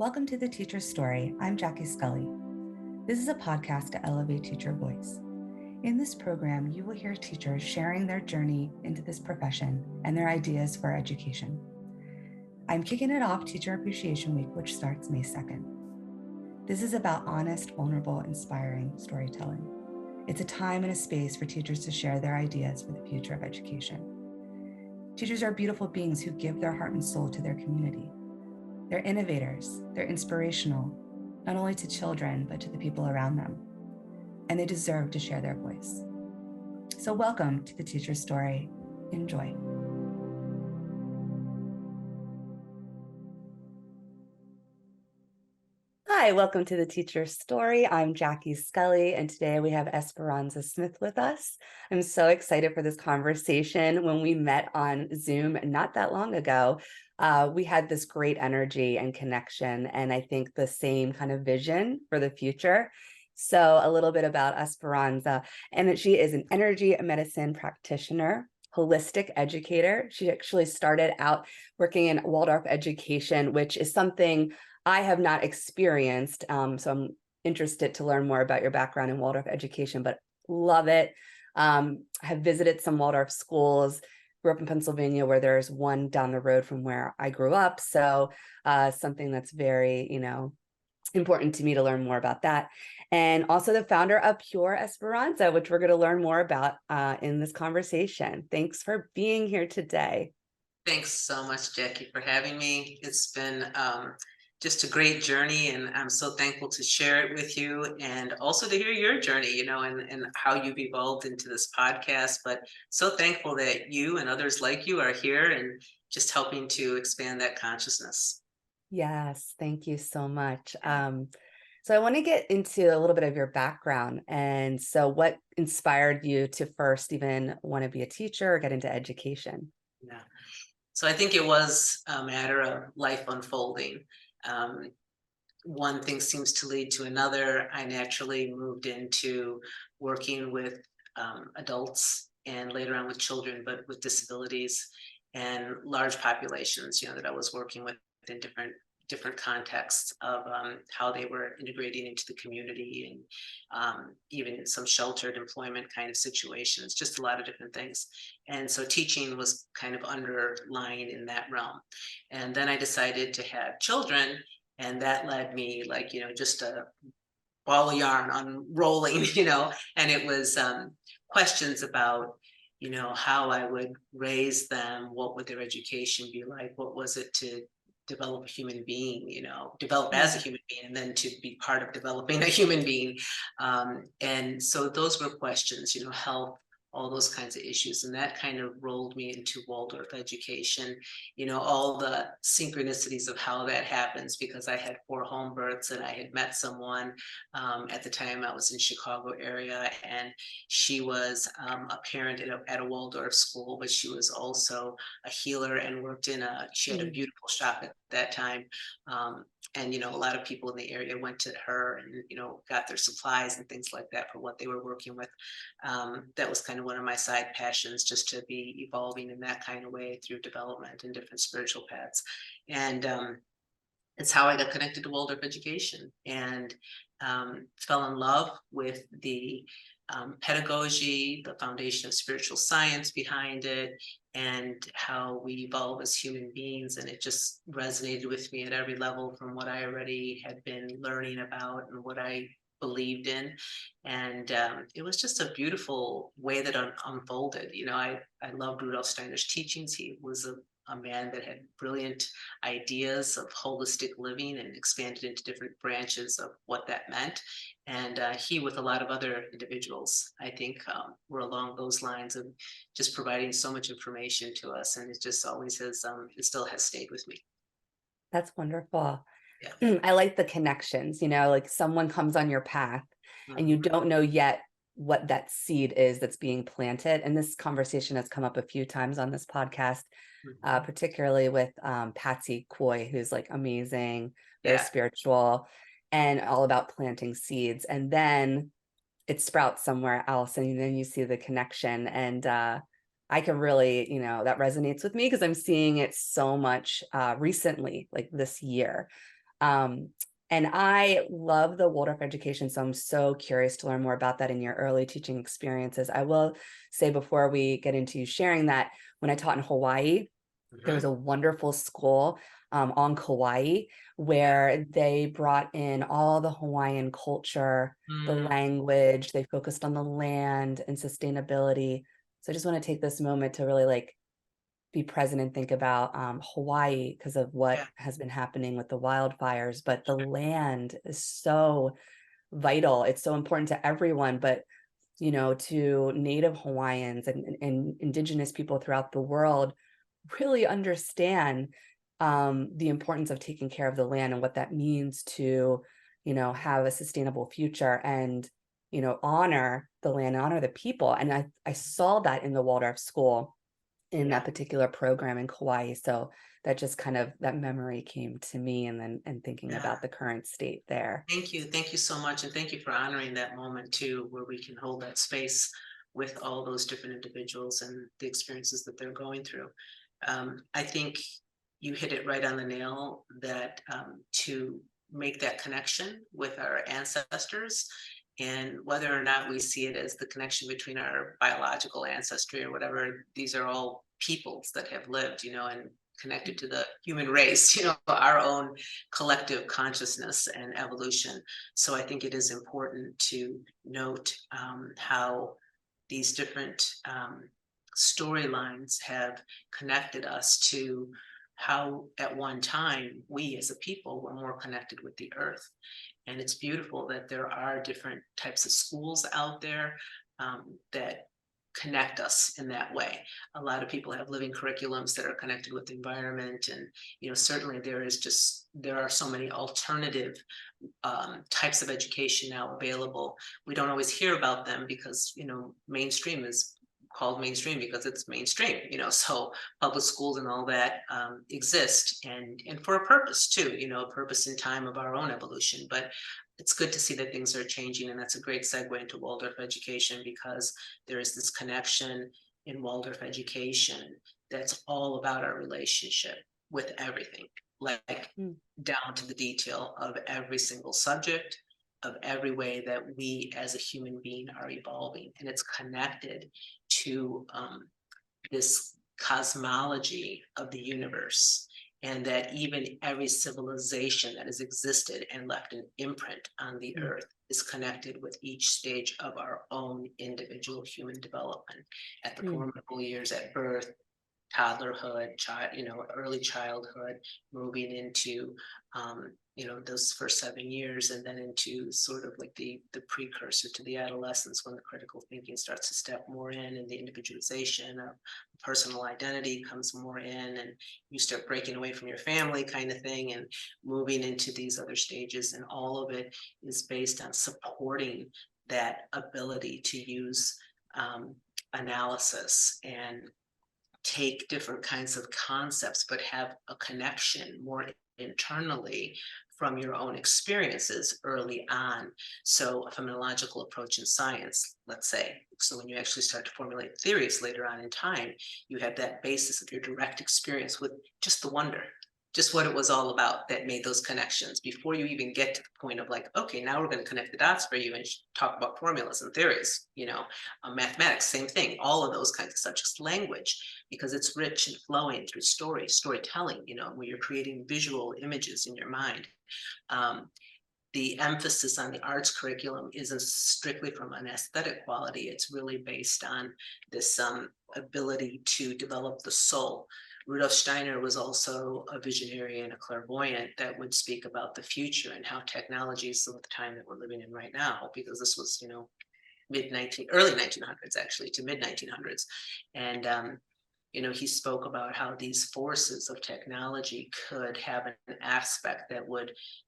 Welcome to The Teacher's Story. I'm Jackie Scully. This is a podcast to elevate teacher voice. In this program, you will hear teachers sharing their journey into this profession and their ideas for education. I'm kicking it off Teacher Appreciation Week, which starts May 2nd. This is about honest, vulnerable, inspiring storytelling. It's a time and a space for teachers to share their ideas for the future of education. Teachers are beautiful beings who give their heart and soul to their community. They're innovators, they're inspirational, not only to children, but to the people around them. And they deserve to share their voice. So welcome to The Teacher's Story. Enjoy. Hi, welcome to The Teacher's Story. I'm Jackie Scully, and today we have Esperanza Smith with us. I'm so excited for this conversation. When we met on Zoom not that long ago, we had this great energy and connection, and I think the same kind of vision for the future. So a little bit about Esperanza, and that she is an Energy Medicine Practitioner, holistic educator. She actually started out working in Waldorf education, which is something I have not experienced. So I'm interested to learn more about your background in Waldorf education, but love it. Have visited some Waldorf schools, grew up in Pennsylvania where there's one down the road from where I grew up. So something that's very, important to me to learn more about that. And also the founder of PureEsperanza, which we're going to learn more about in this conversation. Thanks for being here today. Thanks so much, Jackie, for having me. It's been just a great journey, and I'm so thankful to share it with you and also to hear your journey, and how you've evolved into this podcast. But so thankful that you and others like you are here and just helping to expand that consciousness. Yes, thank you so much. So I want to get into a little bit of your background. And so what inspired you to first even want to be a teacher or get into education? Yeah. So I think it was a matter of life unfolding. One thing seems to lead to another. I naturally moved into working with adults and later on with children, but with disabilities and large populations, that I was working with in different contexts of how they were integrating into the community and even some sheltered employment kind of situations, just a lot of different things. And so teaching was kind of underlying in that realm. And then I decided to have children, and that led me just a ball of yarn unrolling, and it was questions about how I would raise them, what would their education be like, what was it to develop a human being, develop as a human being, and then to be part of developing a human being. And so those were questions, health, all those kinds of issues. And that kind of rolled me into Waldorf education, all the synchronicities of how that happens, because I had 4 home births and I had met someone at the time. I was in Chicago area, and she was a parent at a Waldorf school, but she was also a healer and worked she had a beautiful shop at that time. And a lot of people in the area went to her and got their supplies and things like that for what they were working with. That was kind of one of my side passions, just to be evolving in that kind of way through development and different spiritual paths. And it's how I got connected to Waldorf education, and fell in love with the pedagogy, the foundation of spiritual science behind it, and how we evolve as human beings. And it just resonated with me at every level, from what I already had been learning about and what I believed in. And it was just a beautiful way that unfolded. I loved Rudolf Steiner's teachings. He was a man that had brilliant ideas of holistic living and expanded into different branches of what that meant. And he, with a lot of other individuals, I think were along those lines of just providing so much information to us. And it just always has, it still has stayed with me. That's wonderful. Yeah. I like the connections, like someone comes on your path and you don't know yet what that seed is that's being planted. And this conversation has come up a few times on this podcast, particularly with Patsy Coy, who's like amazing, very spiritual, and all about planting seeds. And then it sprouts somewhere else, and then you see the connection. And I can really, that resonates with me because I'm seeing it so much recently, like this year. Um, and I love the Waldorf education, so I'm so curious to learn more about that in your early teaching experiences. I will say before we get into you sharing that, when I taught in Hawaii, there was Mhm. a wonderful school on Kauai where they brought in all the Hawaiian culture, the Mm, language, they focused on the land and sustainability. So I just want to take this moment to really like be present and think about Hawaii because of what yeah, has been happening with the wildfires. But the land is so vital. It's so important to everyone, but to Native Hawaiians and indigenous people throughout the world really understand the importance of taking care of the land and what that means to, have a sustainable future and, honor the land, honor the people. And I saw that in the Waldorf school in that yeah. particular program in Kauai. So that just kind of that memory came to me and thinking Yeah. about the current state there. Thank you. Thank you so much. And thank you for honoring that moment too, where we can hold that space with all those different individuals and the experiences that they're going through. I think you hit it right on the nail that to make that connection with our ancestors, and whether or not we see it as the connection between our biological ancestry or whatever, these are all peoples that have lived, and connected to the human race, our own collective consciousness and evolution. So I think it is important to note how these different storylines have connected us to how at one time we as a people were more connected with the earth. And it's beautiful that there are different types of schools out there that connect us in that way. A lot of people have living curriculums that are connected with the environment, and certainly there are so many alternative types of education now available. We don't always hear about them because mainstream is called mainstream because it's mainstream. So public schools and all that exist, and for a purpose too. A purpose in time of our own evolution. But it's good to see that things are changing, and that's a great segue into Waldorf education, because there is this connection in Waldorf education that's all about our relationship with everything, like Mm, down to the detail of every single subject, of every way that we as a human being are evolving. And it's connected to this cosmology of the universe. And that even every civilization that has existed and left an imprint on the mm, earth is connected with each stage of our own individual human development, at the mm, formidable years at birth, toddlerhood, early childhood, moving into those first 7 years, and then into sort of like the precursor to the adolescence, when the critical thinking starts to step more in, and the individualization of personal identity comes more in, and you start breaking away from your family kind of thing, and moving into these other stages. And all of it is based on supporting that ability to use analysis and take different kinds of concepts, but have a connection more internally from your own experiences early on. So a phenomenological approach in science, let's say, so when you actually start to formulate theories later on in time, you have that basis of your direct experience with just the wonder, just what it was all about, that made those connections before you even get to the point of like, okay, now we're going to connect the dots for you and talk about formulas and theories. Mathematics, same thing, all of those kinds of subjects. Language, because it's rich and flowing through storytelling, where you're creating visual images in your mind. um, the emphasis on the arts curriculum isn't strictly from an aesthetic quality. It's really based on this ability to develop the soul. Rudolf Steiner was also a visionary and a clairvoyant that would speak about the future and how technologies of the time that we're living in right now, because this was, early 1900s, actually, to mid 1900s. And he spoke about how these forces of technology could have an aspect that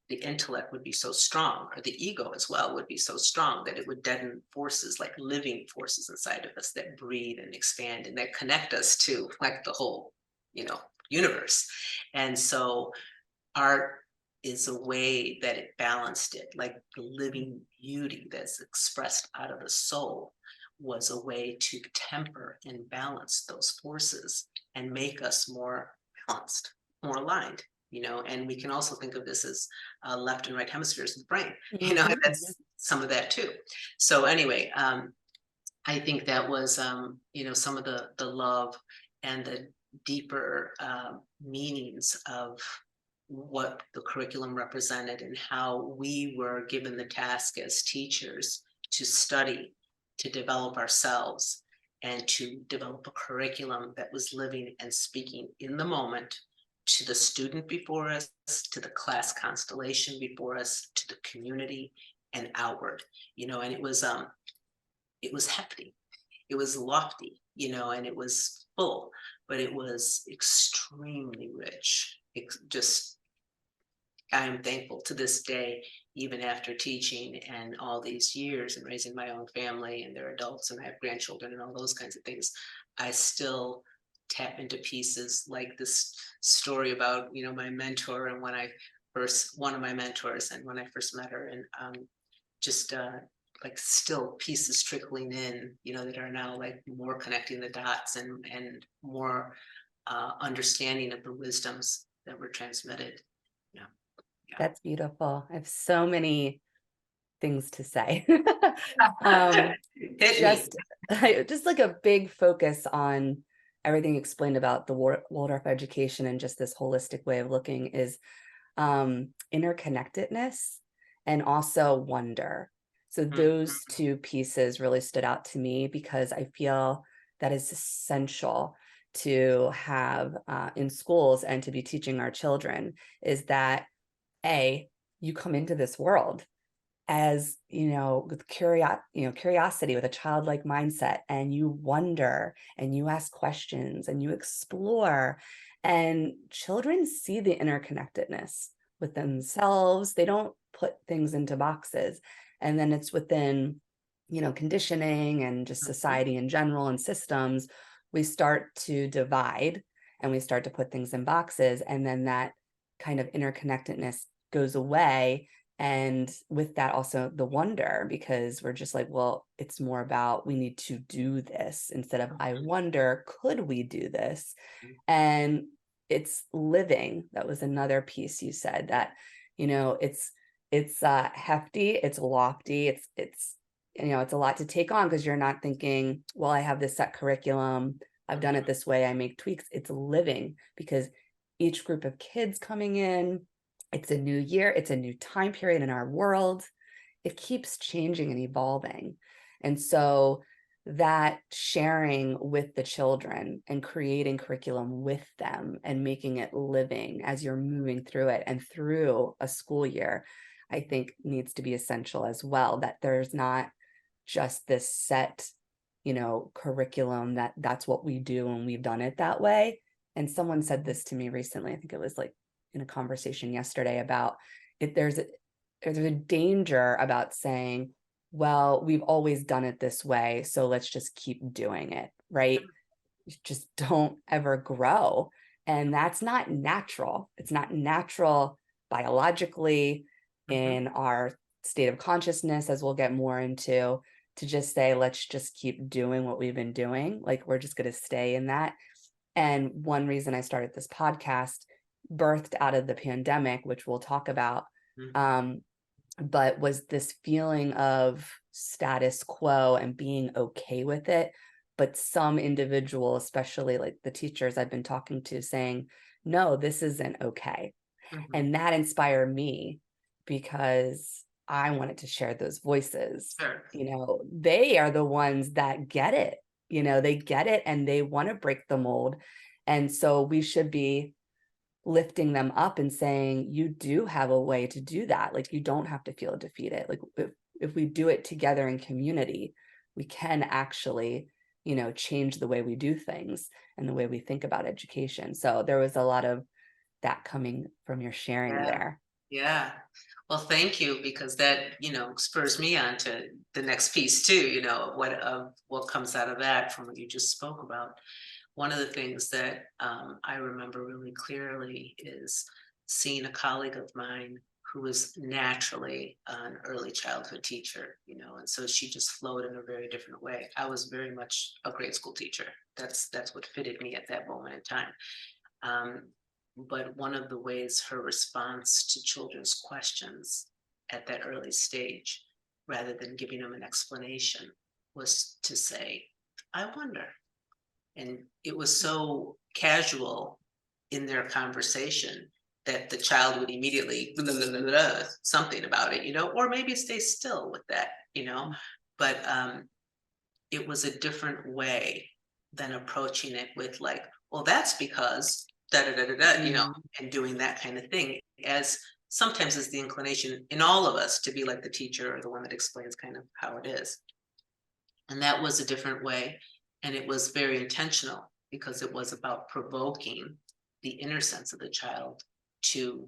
the intellect would be so strong, or the ego as well would be so strong, that it would deaden forces, like living forces inside of us that breathe and expand and that connect us to like the whole, universe. And so art is a way that it balanced it, like the living beauty that's expressed out of the soul was a way to temper and balance those forces and make us more balanced, more aligned, and we can also think of this as left and right hemispheres of the brain, Mhm. that's some of that too. So anyway, I think that was, some of the love and the deeper meanings of what the curriculum represented and how we were given the task as teachers to study, to develop ourselves, and to develop a curriculum that was living and speaking in the moment to the student before us, to the class constellation before us, to the community and outward, and it was hefty, it was lofty, and it was full, but it was extremely rich. Just, I am thankful to this day, even after teaching and all these years and raising my own family and they're adults and I have grandchildren and all those kinds of things, I still tap into pieces like this story about, my mentor and one of my mentors and when I first met her, and just like still pieces trickling in, that are now like more connecting the dots and more understanding of the wisdoms that were transmitted. Yeah. Yeah. That's beautiful. I have so many things to say. Um, Hit me. just just like a big focus on everything you explained about the Waldorf education and just this holistic way of looking is interconnectedness and also wonder. So those Mhm. two pieces really stood out to me because I feel that is essential to have in schools and to be teaching our children is that you come into this world as with curiosity, with a childlike mindset, and you wonder and you ask questions and you explore, and children see the interconnectedness with themselves. They don't put things into boxes, and then it's within conditioning and just society in general and systems, we start to divide and we start to put things in boxes, and then that kind of interconnectedness goes away. And with that, also the wonder, because we're just like, well, it's more about we need to do this instead of I wonder, could we do this? And it's living. That was another piece you said that, it's hefty, it's lofty, it's a lot to take on because you're not thinking, well, I have this set curriculum, I've done it this way, I make tweaks. It's living because each group of kids coming in, it's a new year, it's a new time period in our world. It keeps changing and evolving. And so that sharing with the children and creating curriculum with them and making it living as you're moving through it and through a school year, I think needs to be essential as well, that there's not just this set, curriculum that's what we do and we've done it that way. And someone said this to me recently, I think it was like in a conversation yesterday about it, there's a danger about saying, well, we've always done it this way, so let's just keep doing it, right? You just don't ever grow. And that's not natural. It's not natural biologically Mhm. in our state of consciousness, as we'll get more into, to just say, let's just keep doing what we've been doing. Like we're just going to stay in that. And one reason I started this podcast, birthed out of the pandemic, which we'll talk about, Mhm. um, but was this feeling of status quo and being okay with it. But some individual, especially like the teachers I've been talking to, saying, no, this isn't okay. Mhm. And that inspired me because I wanted to share those voices. Sure. They are the ones that get it. They get it and they want to break the mold. And so we should be lifting them up and saying, you do have a way to do that. Like, you don't have to feel defeated. Like, if we do it together in community, we can actually, change the way we do things and the way we think about education. So there was a lot of that coming from your sharing Yeah. there. Yeah. Well, thank you, because that, spurs me on to the next piece too, what comes out of that from what you just spoke about. One of the things that I remember really clearly is seeing a colleague of mine who was naturally an early childhood teacher, and so she just flowed in a very different way. I was very much a grade school teacher. That's what fitted me at that moment in time. Um, But one of the ways her response to children's questions at that early stage, rather than giving them an explanation, was to say, I wonder. And it was so casual in their conversation that the child would immediately blah, blah, blah, blah, something about it, you know, or maybe stay still with that, you know. But it was a different way than approaching it with like, well, that's because da da da da da, you know, and doing that kind of thing, as sometimes is the inclination in all of us to be like the teacher or the one that explains kind of how it is. And that was a different way. And it was very intentional because it was about provoking the inner sense of the child to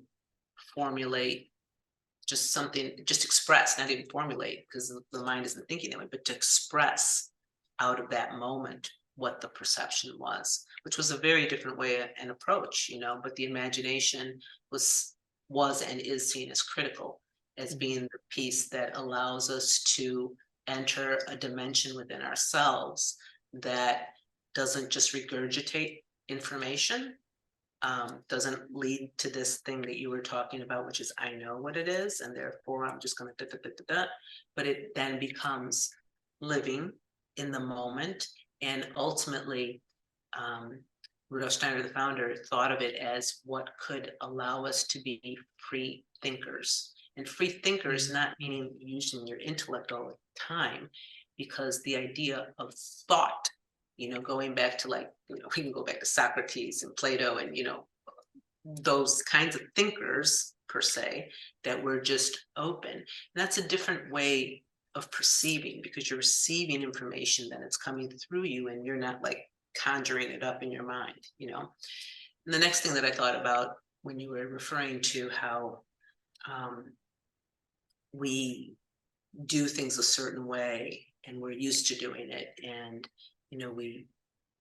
formulate just something, just express, not even formulate, because the mind isn't thinking that way, but to express out of that moment what the perception was, which was a very different way and approach, you know. But the imagination was and is seen as critical, as being the piece that allows us to enter a dimension within ourselves that doesn't just regurgitate information, doesn't lead to this thing that you were talking about, which is I know what it is, and therefore I'm just going to but it then becomes living in the moment. And ultimately, Rudolf Steiner, the founder, thought of it as what could allow us to be free thinkers. And free thinkers, not meaning using your intellect all the time, because the idea of thought, you know, going back to like, you know, we can go back to Socrates and Plato and, you know, those kinds of thinkers per se, that were just open. And that's a different way of perceiving, because you're receiving information, then it's coming through you and you're not like conjuring it up in your mind, you know. And the next thing that I thought about when you were referring to how we do things a certain way and we're used to doing it, and you know,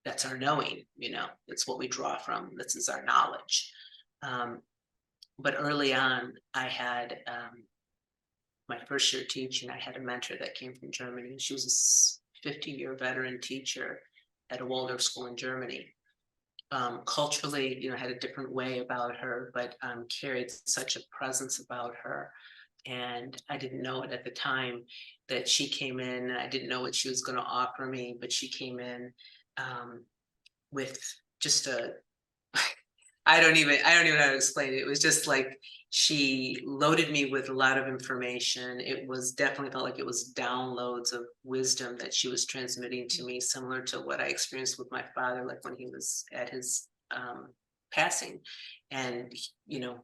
that's our knowing, you know, it's what we draw from, this is our knowledge. But early on, I had my first year teaching, I had a mentor that came from Germany, and she was a 50-year veteran teacher at a Waldorf school in Germany. Culturally, you know, had a different way about her, but carried such a presence about her. And I didn't know it at the time that she came in. I didn't know what she was going to offer me, but she came in with just a, I don't even know how to explain it. It was just like she loaded me with a lot of information. It was definitely felt like it was downloads of wisdom that she was transmitting to me, similar to what I experienced with my father, like when he was at his passing, and you know,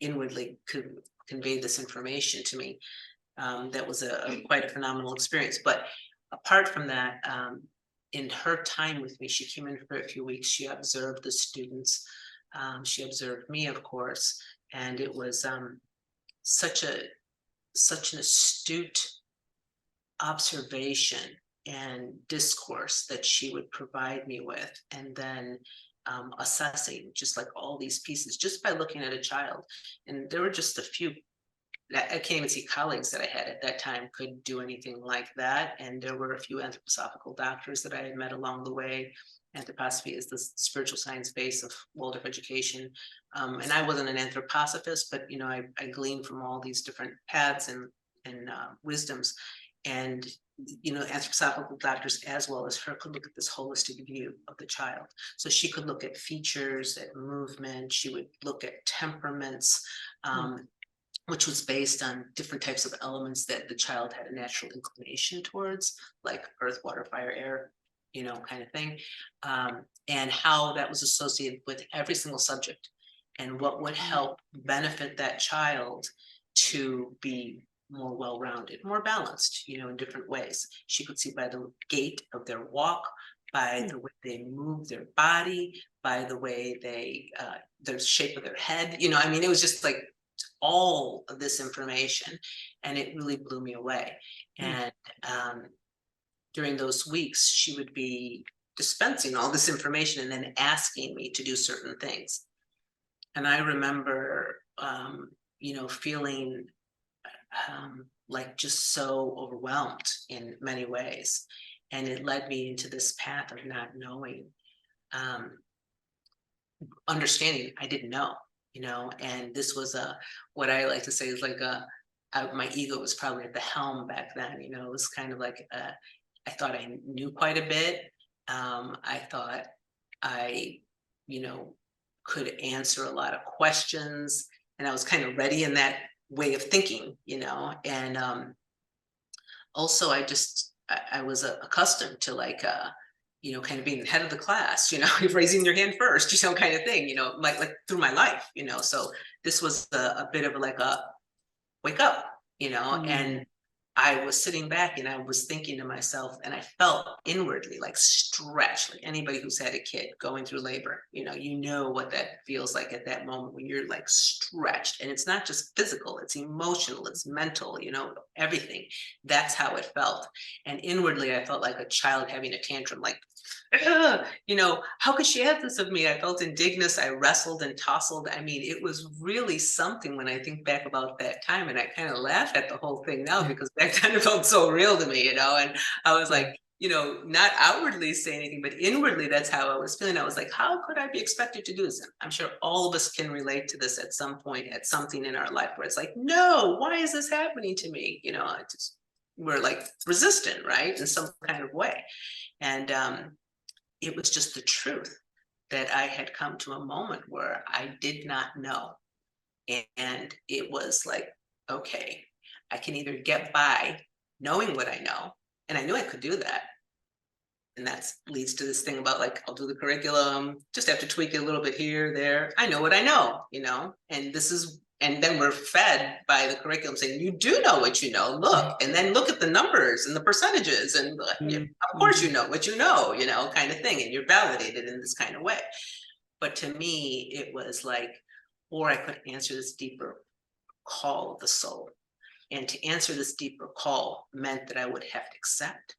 inwardly could convey this information to me. That was quite a phenomenal experience. But apart from that, in her time with me, she came in for a few weeks. She observed the students. She observed me, of course, and it was such an astute observation and discourse that she would provide me with, and then assessing just like all these pieces just by looking at a child. And there were just a few, I can't even see colleagues that I had at that time could do anything like that. And there were a few anthroposophical doctors that I had met along the way. Anthroposophy is the spiritual science base of Waldorf education. And I wasn't an anthroposophist, but you know, I gleaned from all these different paths and wisdoms. And you know, anthroposophical doctors as well as her could look at this holistic view of the child. So she could look at features, at movement, she would look at temperaments, which was based on different types of elements that the child had a natural inclination towards, like earth, water, fire, air, you know, kind of thing, and how that was associated with every single subject, and what would help benefit that child to be more well-rounded, more balanced, you know, in different ways. She could see by the gait of their walk, by the way they move their body, by the way they, the shape of their head, you know, I mean, it was just like all of this information, and it really blew me away. And during those weeks, she would be dispensing all this information and then asking me to do certain things. And I remember, you know, feeling like just so overwhelmed in many ways. And it led me into this path of not knowing. understanding I didn't know, and this was what I like to say is like my ego was probably at the helm back then. It was kind of like I thought I knew quite a bit. I thought I, you know, could answer a lot of questions, and I was kind of ready in that way of thinking, and also I was accustomed to like kind of being the head of the class, raising your hand first, kind of thing, like through my life, so this was a bit of like a wake up, Mm. and I was sitting back and I was thinking to myself, and I felt inwardly like stretched, like anybody who's had a kid going through labor, what that feels like at that moment when you're like stretched. And it's not just physical, it's emotional, it's mental, everything. That's how it felt. And inwardly, I felt like a child having a tantrum, like, how could she have this of me? I felt indignant. I wrestled and tousled. I mean, it was really something when I think back about that time. And I kind of laugh at the whole thing now because back then it felt so real to me, and I was Yeah. like, not outwardly saying anything, but inwardly, that's how I was feeling. I was like, how could I be expected to do this? And I'm sure all of us can relate to this at some point, at something in our life where it's like, no, why is this happening to me? We're like resistant, right? In some kind of way. And it was just the truth that I had come to a moment where I did not know. And it was like, okay, I can either get by knowing what I know, and I knew I could do that. And that leads to this thing about like, I'll do the curriculum, just have to tweak it a little bit here, there. I know what I know, and and then we're fed by the curriculum saying, you do know what you know, look, and then look at the numbers and the percentages. And of course, you Mhm. know what you know, kind of thing. And you're validated in this kind of way. But to me, it was like, or I could answer this deeper call of the soul. And to answer this deeper call meant that I would have to accept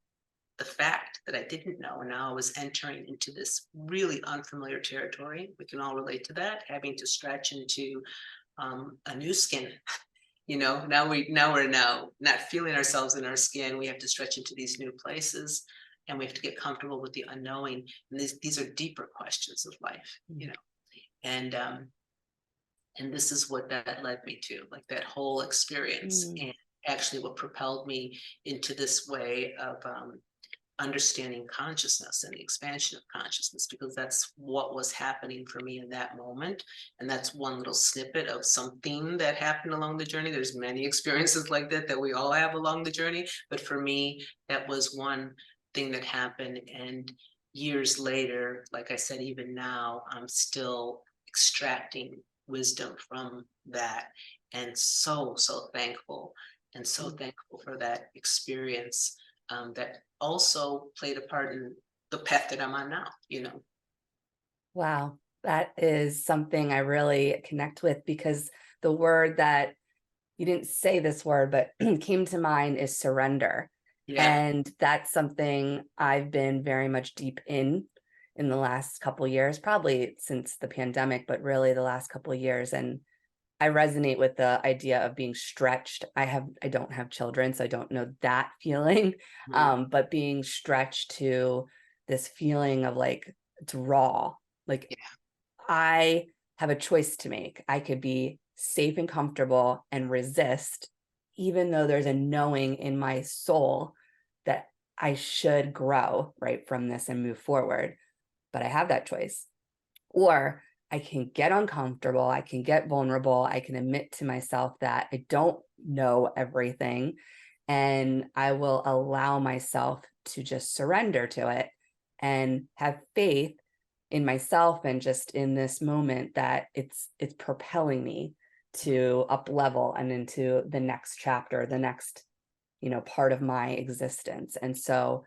the fact that I didn't know. And now I was entering into this really unfamiliar territory. We can all relate to that, having to stretch into a new skin. Now we're not feeling ourselves in our skin. We have to stretch into these new places, and we have to get comfortable with the unknowing. And these are deeper questions of life, and this is what that led me to, like that whole experience, Mm. and actually what propelled me into this way of understanding consciousness and the expansion of consciousness, because that's what was happening for me in that moment. And that's one little snippet of something that happened along the journey. There's many experiences like that we all have along the journey, but for me, that was one thing that happened. And years later, like I said, even now, I'm still extracting wisdom from that, and so thankful, and so Mm. thankful for that experience, that also played a part in the path that I'm on now. Wow, that is something I really connect with because the word that you didn't say this word, but came to mind is surrender. Yeah. And that's something I've been very much deep in the last couple years, probably since the pandemic, but really the last couple of years. And I resonate with the idea of being stretched. I don't have children, so I don't know that feeling. Mhm. But being stretched to this feeling of like it's raw. Like Yeah. I have a choice to make. I could be safe and comfortable and resist, even though there's a knowing in my soul that I should grow right from this and move forward. But I have that choice. Or I can get uncomfortable, I can get vulnerable, I can admit to myself that I don't know everything, and I will allow myself to just surrender to it and have faith in myself and just in this moment that it's propelling me to up level and into the next chapter, the next, part of my existence. And so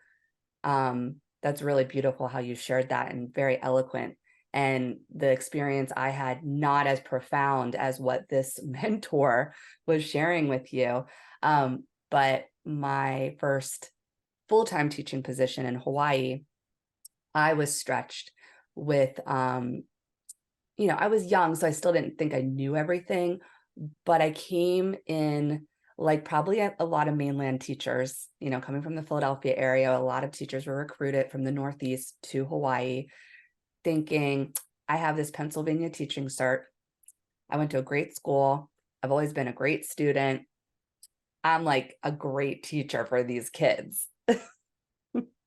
that's really beautiful how you shared that and very eloquent. And the experience I had, not as profound as what this mentor was sharing with you. But my first full-time teaching position in Hawaii, I was stretched with, I was young, so I still didn't think I knew everything, but I came in like probably a lot of mainland teachers, coming from the Philadelphia area, a lot of teachers were recruited from the Northeast to Hawaii thinking, I have this Pennsylvania teaching cert. I went to a great school. I've always been a great student. I'm like a great teacher for these kids.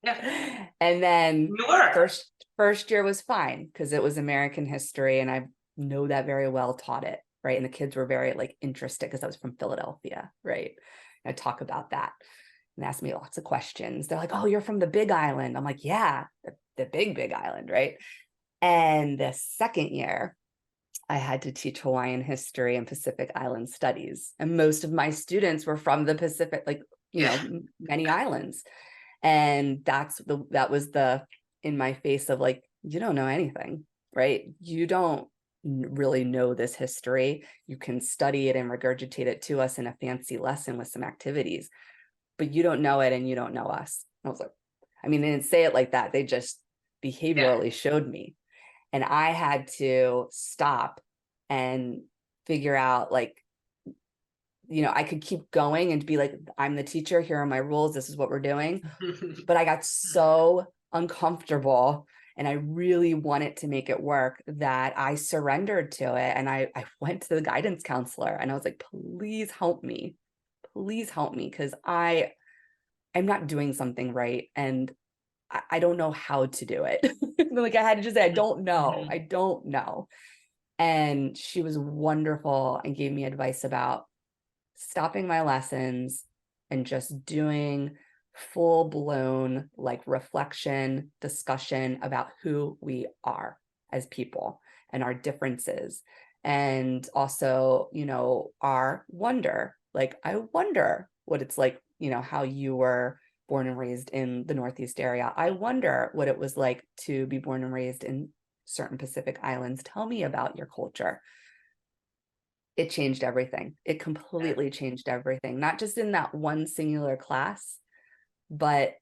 Yeah, And then you were. first year was fine because it was American history and I know that very well, taught it, right? And the kids were very like interested because I was from Philadelphia, right? And I talk about that and ask me lots of questions. They're like, "Oh, you're from the Big Island." I'm like, "Yeah, the big island," right? And the second year, I had to teach Hawaiian history and Pacific Island studies. And most of my students were from the Pacific, like, Yeah. many islands. And that was the in my face of like, you don't know anything, right? You don't really know this history. You can study it and regurgitate it to us in a fancy lesson with some activities, but you don't know it and you don't know us. I was like, I mean, they didn't say it like that. They just Yeah. behaviorally showed me. And I had to stop and figure out like, I could keep going and be like, I'm the teacher, here are my rules, this is what we're doing. But I got so uncomfortable and I really wanted to make it work that I surrendered to it. And I went to the guidance counselor and I was like, please help me. Please help me because I'm not doing something right. And I don't know how to do it. Like I had to just say, I don't know. Mhm. I don't know. And she was wonderful and gave me advice about stopping my lessons and just doing full blown like reflection, discussion about who we are as people and our differences. And also, our wonder. Like, I wonder what it's like, how you were born and raised in the Northeast area. I wonder what it was like to be born and raised in certain Pacific islands. Tell me about your culture. It changed everything. It Yeah. completely changed everything, not just in that one singular class, but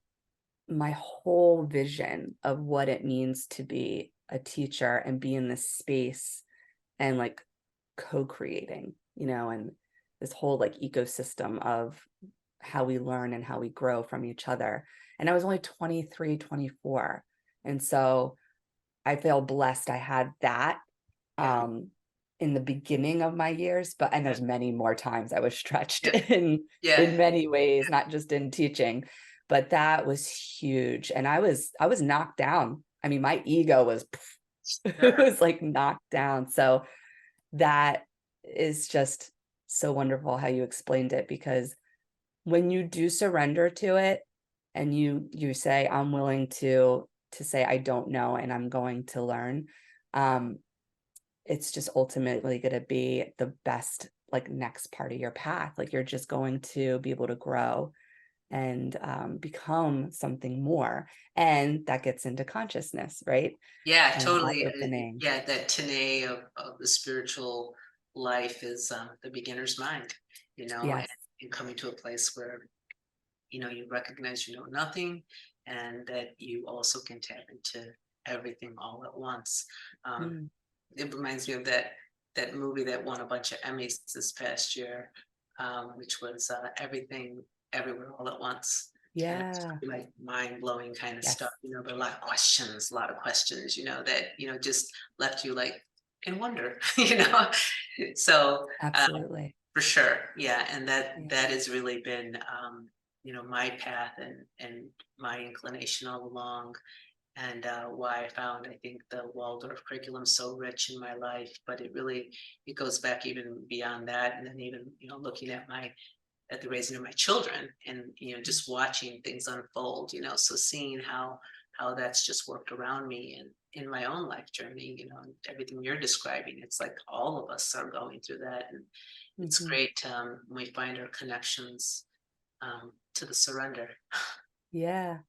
my whole vision of what it means to be a teacher and be in this space and like co-creating, and this whole like ecosystem of how we learn and how we grow from each other. And I was only 23, 24. And so I feel blessed I had that Yeah. um in the beginning of my years, but and Yeah. there's many more times I was stretched Yeah. in Yeah. many ways, not just in teaching, but that was huge. And I was knocked down. I mean, my ego was it Sure. was like knocked down. So that is just so wonderful how you explained it, because when you do surrender to it and you say, I'm willing to say I don't know and I'm going to learn, um it's just ultimately going to be the best like next part of your path. Like you're just going to be able to grow and become something more, and that gets into consciousness, right? Yeah, And eye totally. opening. Yeah, that Tene of the spiritual life is the beginner's mind, Yes. and coming to a place where, you recognize you know nothing and that you also can tap into everything all at once. Um, Mm. it reminds me of that movie that won a bunch of Emmys this past year, which was Everything Everywhere All at Once. And it's Yeah. like mind blowing kind of Yes. stuff, but a lot of questions, that, just left you like in wonder, So Absolutely. for sure. Yeah. And that Yeah. that has really been, my path and my inclination all along, and why I found, I think, the Waldorf curriculum so rich in my life. But it goes back even beyond that, and then even looking at the raising of my children, and just watching things unfold. So seeing how that's just worked around me and in my own life journey. And everything you're describing, it's like all of us are going through that, and it's Mhm. great when we find our connections to the surrender. Yeah.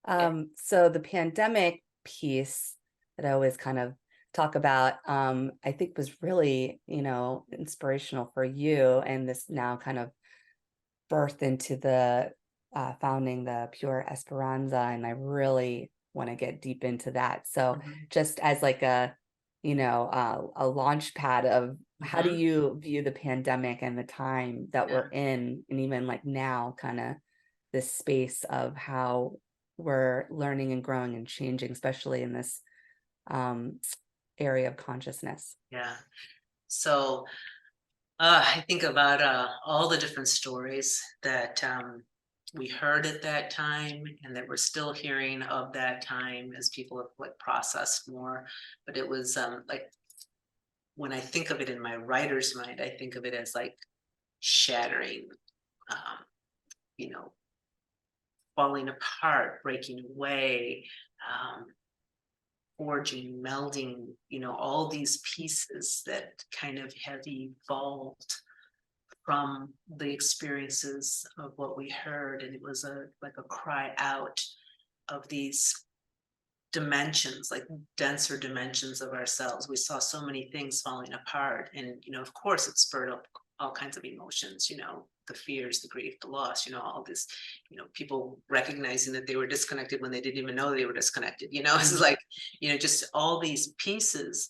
Yeah. So the pandemic piece that I always kind of talk about, I think was really, inspirational for you, and this now kind of birthed into the founding the Pure Esperanza, and I really want to get deep into that. So Mhm. just as like a launch pad of how do Mhm. you view the pandemic and the time that we're Yeah. in, and even like now, kind of this space of how we're learning and growing and changing, especially in this um, area of consciousness? Yeah. So I think about all the different stories that we heard at that time and that we're still hearing of that time as people have like processed more. But it was like, when I think of it in my writer's mind, I think of it as like shattering, um, you know, falling apart, breaking away, um, forging, melding, all these pieces that kind of have evolved from the experiences of what we heard. And it was like a cry out of these dimensions, like denser dimensions of ourselves. We saw so many things falling apart. And, of course, it spurred up all kinds of emotions, the fears, the grief, the loss, all this, people recognizing that they were disconnected when they didn't even know they were disconnected, It's like, just all these pieces,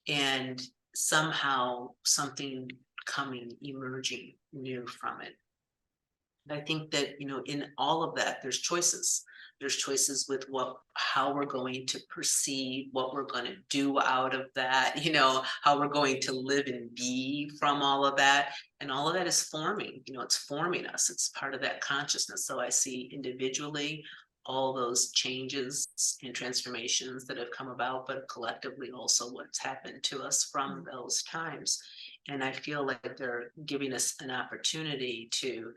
and somehow something emerging new from it. And I think that, in all of that, there's choices. There's choices with how we're going to perceive, what we're going to do out of that, how we're going to live and be from all of that. And all of that is forming, it's forming us. It's part of that consciousness. So I see individually all those changes and transformations that have come about, but collectively also what's happened to us from those times. And I feel like they're giving us an opportunity to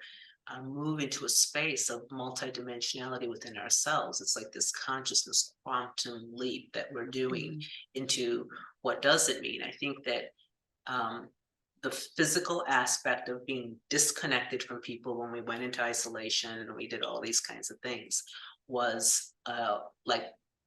move into a space of multidimensionality within ourselves. It's like this consciousness quantum leap that we're doing into what does it mean. I think that the physical aspect of being disconnected from people when we went into isolation and we did all these kinds of things was like,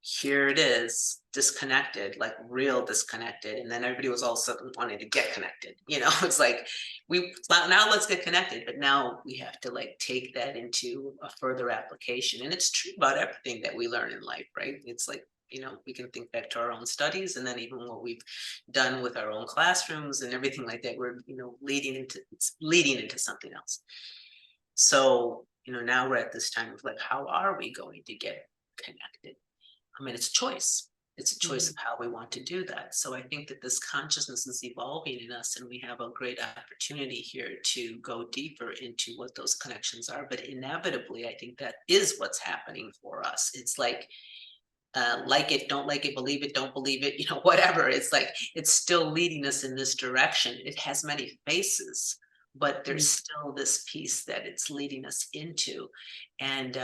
here it is, disconnected, like real disconnected. And then everybody was all of a sudden wanting to get connected. It's like, now let's get connected. But now we have to like take that into a further application. And it's true about everything that we learn in life, right? It's like, we can think back to our own studies, and then even what we've done with our own classrooms and everything like that, we're, leading into something else. So, now we're at this time of like, how are we going to get connected? I mean, it's choice. It's a choice of how we want to do that. So I think that this consciousness is evolving in us, and we have a great opportunity here to go deeper into what those connections are. But inevitably, I think that is what's happening for us. It's like it, don't like it, believe it, don't believe it, whatever. It's like, it's still leading us in this direction. It has many faces, but there's still this piece that it's leading us into. And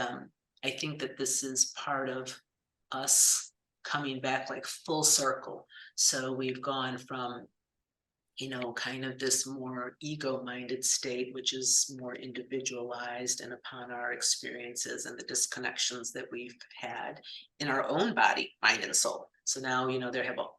I think that this is part of us coming back like full circle. So we've gone from, kind of this more ego-minded state, which is more individualized and upon our experiences and the disconnections that we've had in our own body, mind, and soul. So now,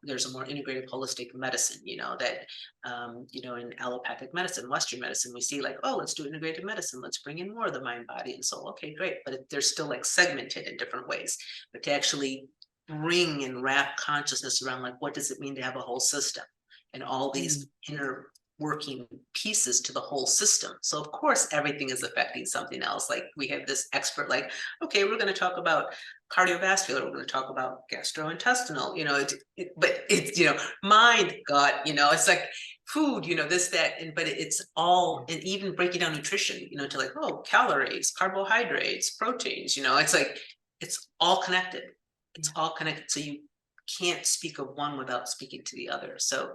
there's a more integrated holistic medicine, that, in allopathic medicine, Western medicine, we see like, oh, let's do integrated medicine. Let's bring in more of the mind, body, and soul. Okay, great. But they're still like segmented in different ways. But to actually bring and wrap consciousness around like, what does it mean to have a whole system? And all these inner working pieces to the whole system. So of course, everything is affecting something else. Like we have this expert, like, okay, we're going to talk about cardiovascular, we're going to talk about gastrointestinal, but it's, mind, gut, it's like food, this, that, but it's all, and even breaking down nutrition, to like, oh, calories, carbohydrates, proteins, it's like, it's all connected. It's all connected. So you can't speak of one without speaking to the other. So,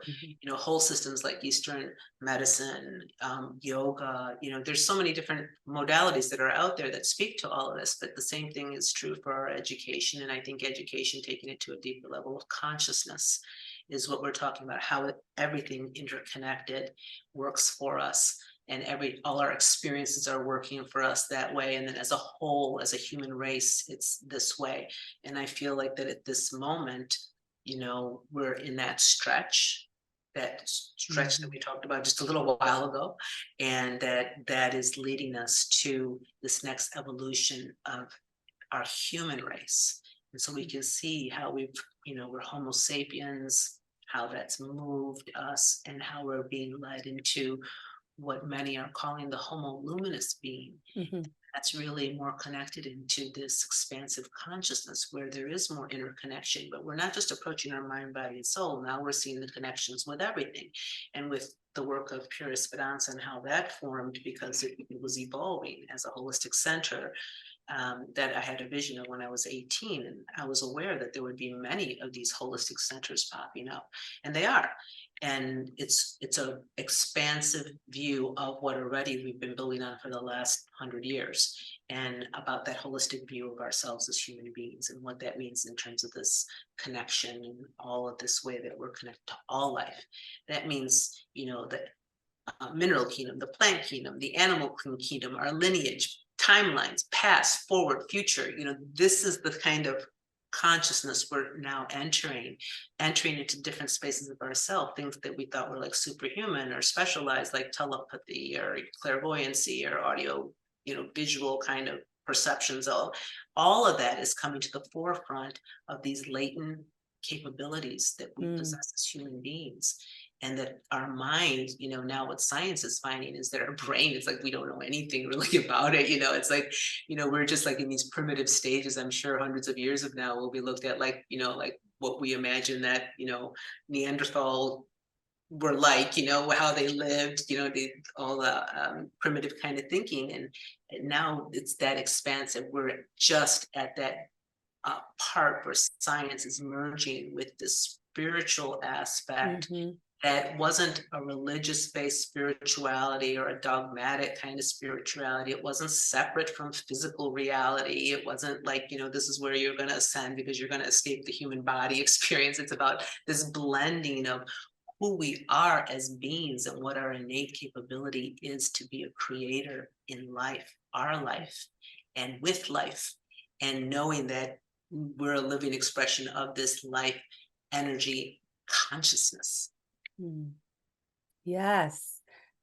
whole systems like Eastern medicine, yoga, there's so many different modalities that are out there that speak to all of this, but the same thing is true for our education. And I think education, taking it to a deeper level of consciousness, is what we're talking about, how everything interconnected works for us. And all our experiences are working for us that way. And then as a whole, as a human race, it's this way. And I feel like that at this moment, we're in that stretch that we talked about just a little while ago. And that is leading us to this next evolution of our human race. And so we can see how we're Homo sapiens, how that's moved us, and how we're being led into what many are calling the Homo luminous being. that's really more connected into this expansive consciousness where there is more interconnection, but we're not just approaching our mind, body, and soul. Now we're seeing the connections with everything. And with the work of PureEsperanza and how that formed, because it was evolving as a holistic center, that I had a vision of when I was 18. And I was aware that there would be many of these holistic centers popping up, and they are. And it's a expansive view of what already we've been building on for the last 100 years, and about that holistic view of ourselves as human beings and what that means in terms of this connection and all of this way that we're connected to all life. That means, the mineral kingdom, the plant kingdom, the animal kingdom, our lineage, timelines, past, forward, future. This is the kind of consciousness we're now entering into different spaces of ourselves, things that we thought were like superhuman or specialized, like telepathy or clairvoyancy or audio, visual kind of perceptions. All of that is coming to the forefront of these latent capabilities that we possess as human beings. And that our mind, now what science is finding is that our brain, it's like we don't know anything really about it. It's like, we're just like in these primitive stages. I'm sure hundreds of years of now will be looked at like, like what we imagine that, Neanderthal were like, how they lived, all the primitive kind of thinking. And now it's that expansive. We're just at that part where science is merging with this spiritual aspect that wasn't a religious-based spirituality or a dogmatic kind of spirituality. It wasn't separate from physical reality. It wasn't like, this is where you're going to ascend because you're going to escape the human body experience. It's about this blending of who we are as beings and what our innate capability is to be a creator in life, our life, and with life, and knowing that we're a living expression of this life energy consciousness. Yes.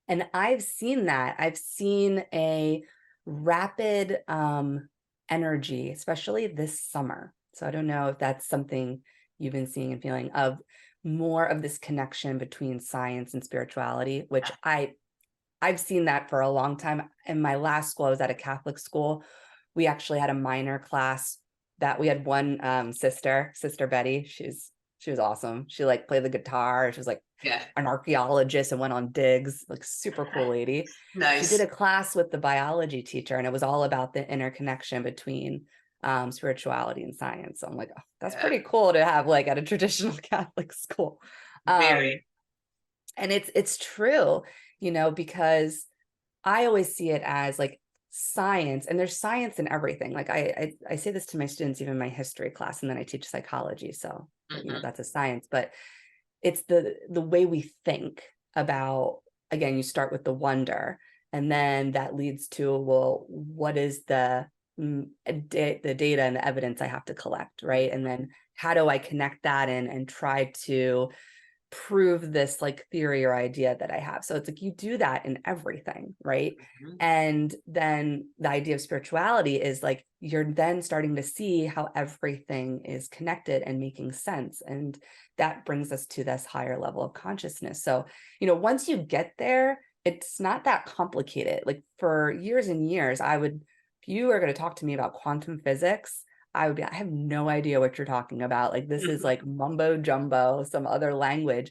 And I've seen that. I've seen a rapid energy, especially this summer. So I don't know if that's something you've been seeing and feeling of more of this connection between science and spirituality, which I've seen that for a long time. In my last school, I was at a Catholic school. We actually had a minor class that we had one Sister Betty. She was awesome. She like played the guitar. She was like an archaeologist and went on digs, like super cool lady. Nice. She did a class with the biology teacher, and it was all about the interconnection between spirituality and science. So I'm like, oh, that's pretty cool to have like at a traditional Catholic school. Very. And it's true, because I always see it as like science, and there's science in everything. Like I say this to my students, even in my history class, and then I teach psychology. So, that's a science, but it's the way we think about, again, you start with the wonder, and then that leads to, well, what is the data and the evidence I have to collect, right? And then how do I connect that in and try to prove this like theory or idea that I have? So it's like you do that in everything, right? And then the idea of spirituality is like you're then starting to see how everything is connected and making sense, and that brings us to this higher level of consciousness. So once you get there, it's not that complicated. Like for years and years, if you are going to talk to me about quantum physics, I have no idea what you're talking about. Like this is like mumbo jumbo, some other language.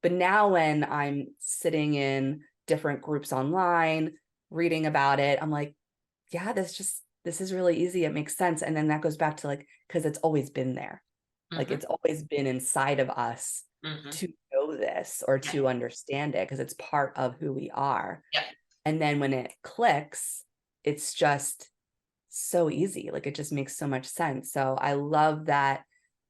But now when I'm sitting in different groups online, reading about it, I'm like, yeah, this is really easy. It makes sense. And then that goes back to like, because it's always been there. Like it's always been inside of us to know this or to understand it, because it's part of who we are. And then when it clicks, it's just so easy. Like it just makes so much sense. So I love that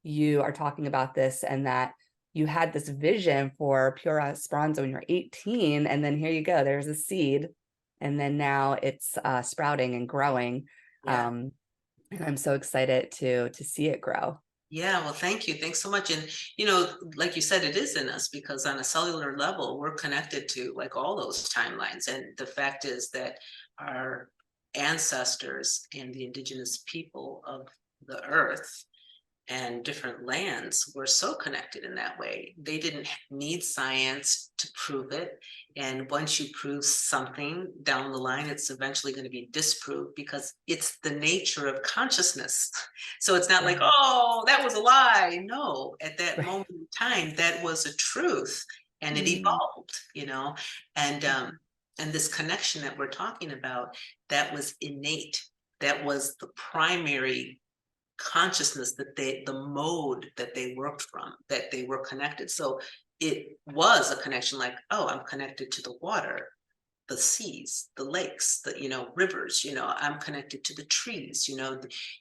you are talking about this, and that you had this vision for PureEsperanza when you're 18, and then here you go, there's a seed, and then now it's sprouting and growing. And I'm so excited to see it grow. Yeah, well, thank you. Thanks so much. And, like you said, it is in us, because on a cellular level, we're connected to like all those timelines. And the fact is that our ancestors and the indigenous people of the earth and different lands were so connected in that way. They didn't need science to prove it. And once you prove something down the line, it's eventually going to be disproved because it's the nature of consciousness. So it's not like, Yeah. oh, that was a lie. No, at that Right. moment in time, that was a truth, and it Mm, evolved, and mhm, and this connection that we're talking about, that was innate. That was the primary consciousness, the mode that they worked from, that they were connected. So it was a connection, like, oh, I'm connected to the water, the seas, the lakes, the rivers, I'm connected to the trees,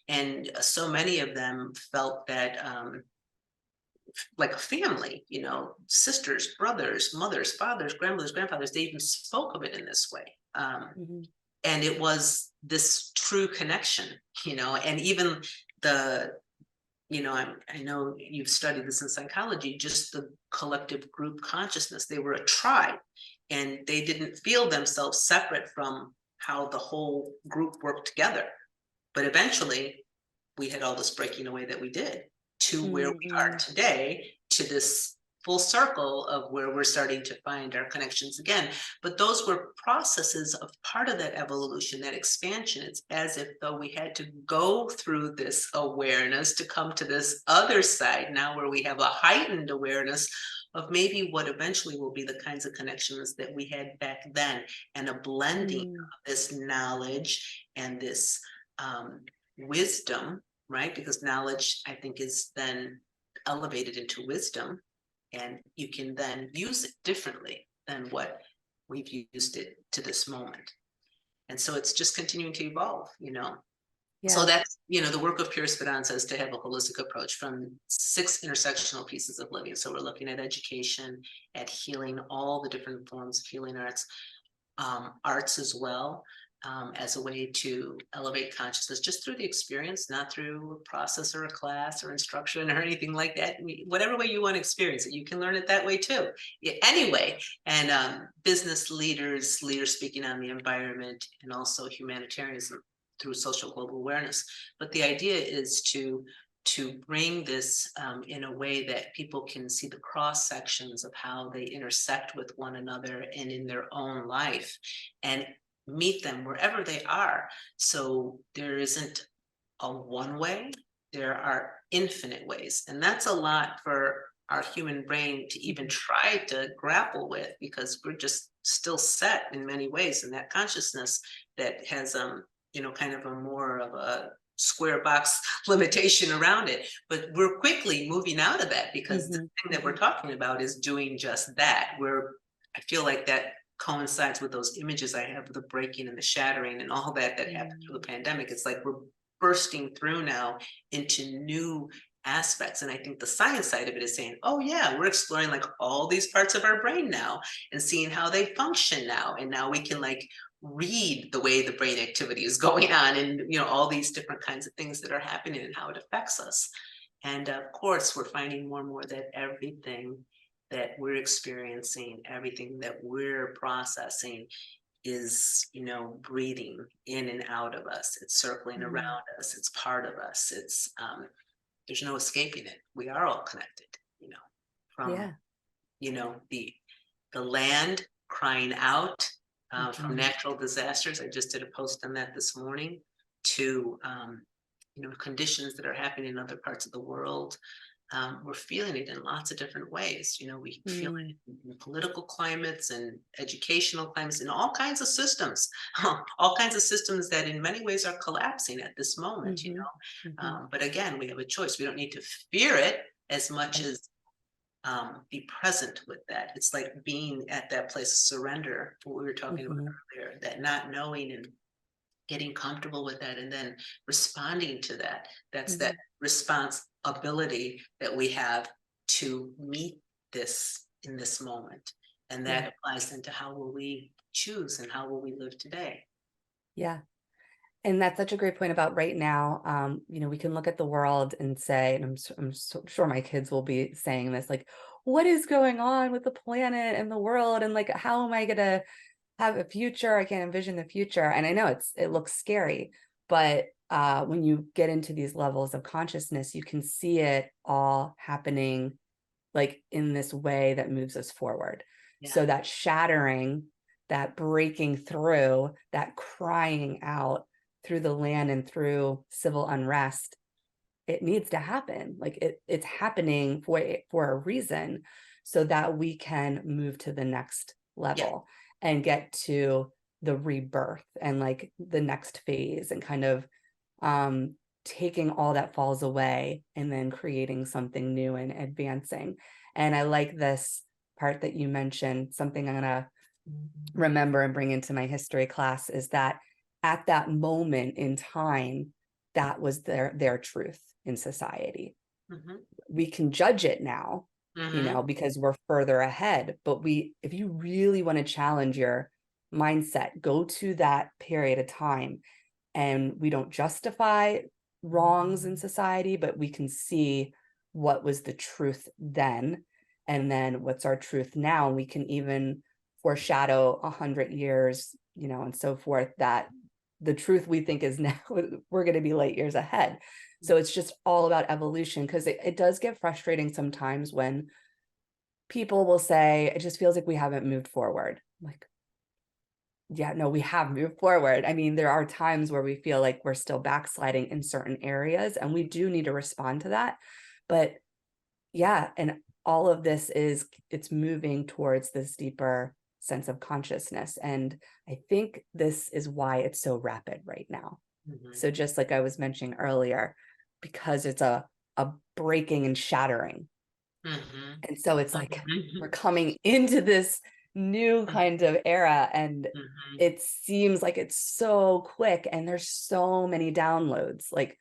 and so many of them felt that like a family, sisters, brothers, mothers, fathers, grandmothers, grandfathers. They even spoke of it in this way. mhm, And it was this true connection, and even the I know you've studied this in psychology, just the collective group consciousness. They were a tribe, and they didn't feel themselves separate from how the whole group worked together. But eventually, we had all this breaking away that we did, to where we are mhm, today, to this full circle of where we're starting to find our connections again. But those were processes of part of that evolution, that expansion. It's as if though we had to go through this awareness to come to this other side now, where we have a heightened awareness of maybe what eventually will be the kinds of connections that we had back then, and a blending mm, of this knowledge and this wisdom, right? Because knowledge, I think, is then elevated into wisdom, and you can then use it differently than what we've used it to this moment. And so it's just continuing to evolve. So yeah. that's, the work of Pure Esperanza is to have a holistic approach from 6 intersectional pieces of living. So we're looking at education, at healing, all the different forms of healing arts, arts as well, as a way to elevate consciousness just through the experience, not through a process or a class or instruction or anything like that. Whatever way you want to experience it, you can learn it that way too. Yeah, anyway, and business leaders speaking on the environment, and also humanitarianism through social global awareness. But the idea is to bring this in a way that people can see the cross sections of how they intersect with one another and in their own life, and meet them wherever they are. So there isn't a one way, there are infinite ways. And that's a lot for our human brain to even Mhm, try to grapple with, because we're just still set in many ways in that consciousness that has kind of a more of a square box limitation around it. But we're quickly moving out of that, because the mhm, thing that we're mhm, talking about is doing just that. I feel like that coincides with those images I have, the breaking and the shattering and all that happened through the mm, pandemic. It's like we're bursting through now into new aspects. And I think the science side of it is saying, oh yeah, we're exploring like all these parts of our brain now and seeing how they function now. And now we can like read the way the brain activity is going on, and all these different kinds of things that are happening and how it affects us. And of course, we're finding more and more that everything that we're experiencing, everything that we're processing, is breathing in and out of us. It's circling mm, around us. It's part of us. It's there's no escaping it. We are all connected, from yeah. the land crying out, from Mhm, natural disasters. I just did a post on that this morning, to conditions that are happening in other parts of the world. We're feeling it in lots of different ways. We feel mm, it in political climates and educational climates, and all kinds of systems, all kinds of systems that in many ways are collapsing at this moment. mhm, mhm, But again, we have a choice. We don't need to fear it as much right. as be present with that. It's like being at that place of surrender, what we were talking about Mhm, earlier, that not knowing and getting comfortable with that, and then responding to that. That's that mhm, responsibility that we have to meet this in this moment. And yeah, that applies then to how will we choose and how will we live today. yeah. And that's such a great point about right now. We can look at the world and say, and I'm so sure my kids will be saying this, like, what is going on with the planet and the world? And like, how am I gonna have a future? I can't envision the future. And I know it looks scary, but when you get into these levels of consciousness, you can see it all happening like in this way that moves us forward. Yeah. So that shattering, that breaking through, that crying out through the land and through civil unrest, it needs to happen. Like it's happening for a reason, so that we can move to the next level and get to the rebirth and like the next phase, and kind of taking all that falls away and then creating something new and advancing. And I like this part that you mentioned, something I'm gonna remember and bring into my history class, is that at that moment in time, that was their truth in society. Mhm. We can judge it now, Mhm. because we're further ahead. But if you really want to challenge your mindset, go to that period of time, and we don't justify wrongs in society, but we can see what was the truth then, and then what's our truth now. And we can even foreshadow 100 years, and so forth, that the truth we think is now, we're going to be light years ahead. So it's just all about evolution, because it does get frustrating sometimes when people will say, it just feels like we haven't moved forward. Like, yeah, no, we have moved forward. I mean, there are times where we feel like we're still backsliding in certain areas, and we do need to respond to that. But yeah, and all of this it's moving towards this deeper sense of consciousness. And I think this is why it's so rapid right now. Mhm. So just like I was mentioning earlier, because it's a breaking and shattering. Mhm. And so it's like we're Mhm. coming into this new kind of era, and Mhm. it seems like it's so quick, and there's so many downloads. Like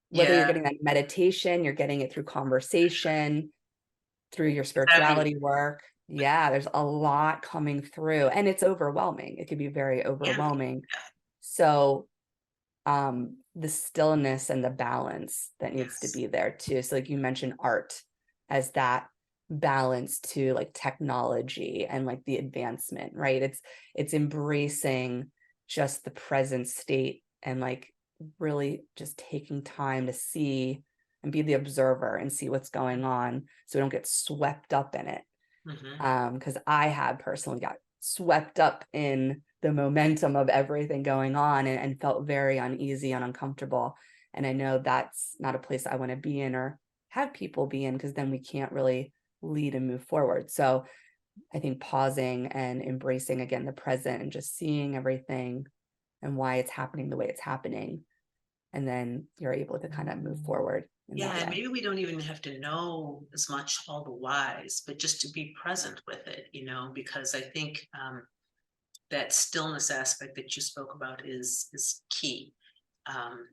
whether you're Yeah, getting that meditation, you're getting it through conversation, through your it's everywhere. spirituality work. Yeah, there's a lot coming through, and it's overwhelming. It can be very Yeah. overwhelming. So the stillness and the balance that needs to Yes. be there too. So like you mentioned art as that balance to like technology and like the advancement, right? It's embracing just the present state, and like really just taking time to see and be the observer and see what's going on, so we don't get swept up in it. Mhm. Because I have personally got swept up in the momentum of everything going on, and felt very uneasy and uncomfortable. And I know that's not a place I want to be in or have people be in, because then we can't really lead and move forward. So I think pausing and embracing again the present, and just seeing everything and why it's happening the way it's happening. And then you're able to kind of move forward in Yeah, that and way. maybe we don't even have to know as much all the whys, but just to be present with it, because I think that stillness aspect that you spoke about is key. Um,